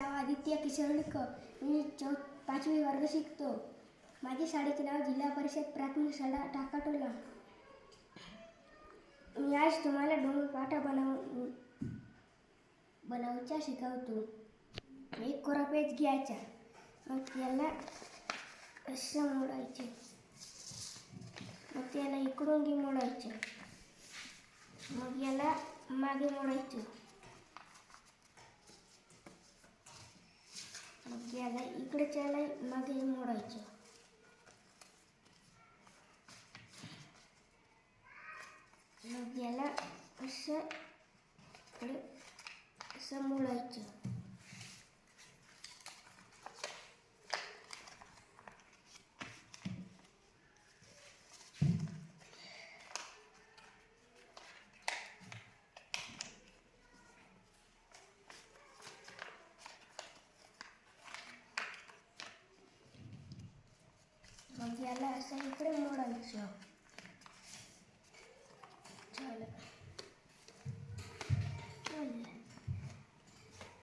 आदित्य किशोरकर. मी 5वी वर्ग शिकतो. माझ्या शाळेचे नाव जिल्हा परिषद प्राथमिक शाळा टाकाटोला. मी आज तुम्हाला डोंगरपाटा बनवायचा शिकवतो. एक कोरा पेज घ्यायचा, मग याला असं मोडायचे, मग त्याला इकडून मोडायचे, मग याला मागे मोडायचं, मग याला इकडेच्याला मागे मोडायचं, मग याला असं मोडायचं. मग याला असं इकडे मोडायचं.